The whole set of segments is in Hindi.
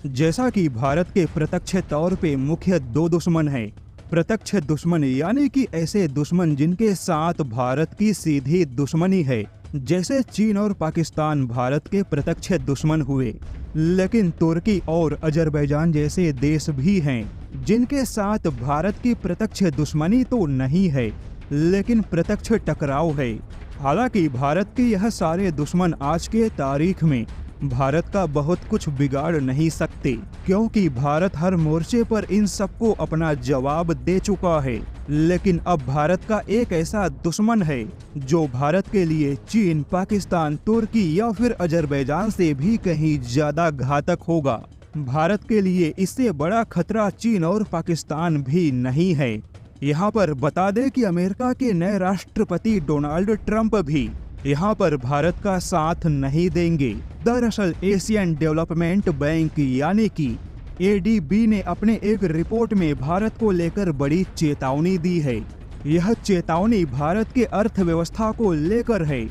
जैसा कि भारत के प्रत्यक्ष तौर पे मुख्य दो दुश्मन हैं। प्रत्यक्ष दुश्मन यानी कि ऐसे दुश्मन जिनके साथ भारत की सीधी दुश्मनी है, जैसे चीन और पाकिस्तान भारत के प्रत्यक्ष दुश्मन हुए। लेकिन तुर्की और अजरबैजान जैसे देश भी हैं जिनके साथ भारत की प्रत्यक्ष दुश्मनी तो नहीं है, लेकिन प्रत्यक्ष टकराव है। हालांकि भारत के यह सारे दुश्मन आज के तारीख में भारत का बहुत कुछ बिगाड़ नहीं सकते, क्योंकि भारत हर मोर्चे पर इन सबको अपना जवाब दे चुका है। लेकिन अब भारत का एक ऐसा दुश्मन है जो भारत के लिए चीन, पाकिस्तान, तुर्की या फिर अजरबैजान से भी कहीं ज्यादा घातक होगा। भारत के लिए इससे बड़ा खतरा चीन और पाकिस्तान भी नहीं है। यहाँ पर बता दें कि अमेरिका के नए राष्ट्रपति डोनाल्ड ट्रंप भी यहाँ पर भारत का साथ नहीं देंगे। दरअसल एशियन डेवलपमेंट बैंक यानी कि एडीबी ने अपने एक रिपोर्ट में भारत को लेकर बड़ी चेतावनी दी है। यह चेतावनी भारत के अर्थव्यवस्था को लेकर है।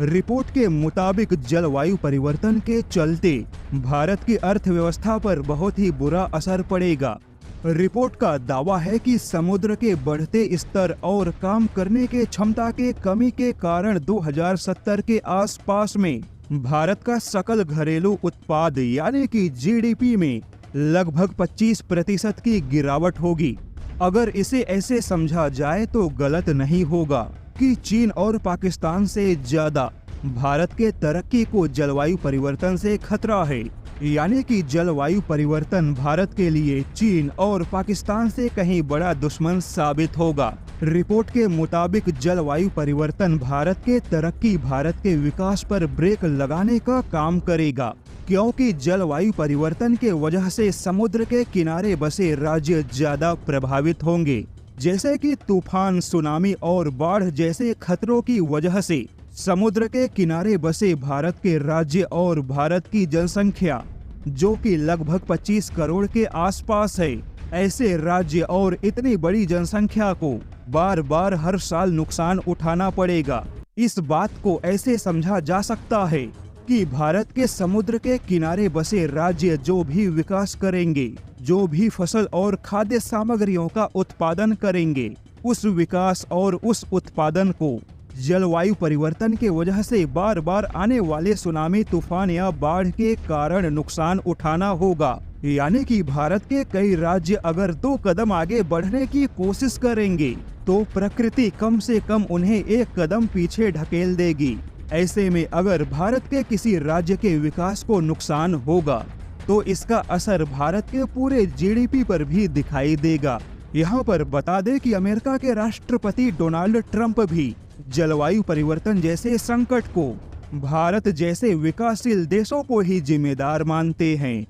रिपोर्ट के मुताबिक जलवायु परिवर्तन के चलते भारत की अर्थव्यवस्था पर बहुत ही बुरा असर पड़ेगा। रिपोर्ट का दावा है कि समुद्र के बढ़ते स्तर और काम करने के क्षमता के कमी के कारण 2070 के आसपास में भारत का सकल घरेलू उत्पाद यानी कि जीडीपी में लगभग 25% की गिरावट होगी। अगर इसे ऐसे समझा जाए तो गलत नहीं होगा कि चीन और पाकिस्तान से ज्यादा भारत के तरक्की को जलवायु परिवर्तन से खतरा है। यानी कि जलवायु परिवर्तन भारत के लिए चीन और पाकिस्तान से कहीं बड़ा दुश्मन साबित होगा। रिपोर्ट के मुताबिक जलवायु परिवर्तन भारत के तरक्की, भारत के विकास पर ब्रेक लगाने का काम करेगा, क्योंकि जलवायु परिवर्तन के वजह से समुद्र के किनारे बसे राज्य ज्यादा प्रभावित होंगे। जैसे कि तूफान, सुनामी और बाढ़ जैसे खतरों की वजह से समुद्र के किनारे बसे भारत के राज्य और भारत की जनसंख्या जो कि लगभग 25 करोड़ के आसपास है, ऐसे राज्य और इतनी बड़ी जनसंख्या को बार बार हर साल नुकसान उठाना पड़ेगा। इस बात को ऐसे समझा जा सकता है कि भारत के समुद्र के किनारे बसे राज्य जो भी विकास करेंगे, जो भी फसल और खाद्य सामग्रियों का उत्पादन करेंगे, उस विकास और उस उत्पादन को जलवायु परिवर्तन के वजह से बार बार आने वाले सुनामी, तूफान या बाढ़ के कारण नुकसान उठाना होगा। यानी कि भारत के कई राज्य अगर 2 कदम आगे बढ़ने की कोशिश करेंगे तो प्रकृति कम से कम उन्हें 1 कदम पीछे ढकेल देगी। ऐसे में अगर भारत के किसी राज्य के विकास को नुकसान होगा तो इसका असर भारत के पूरे जीडीपी पर भी दिखाई देगा। यहाँ पर बता दें कि अमेरिका के राष्ट्रपति डोनाल्ड ट्रंप भी जलवायु परिवर्तन जैसे संकट को भारत जैसे विकासशील देशों को ही जिम्मेदार मानते हैं।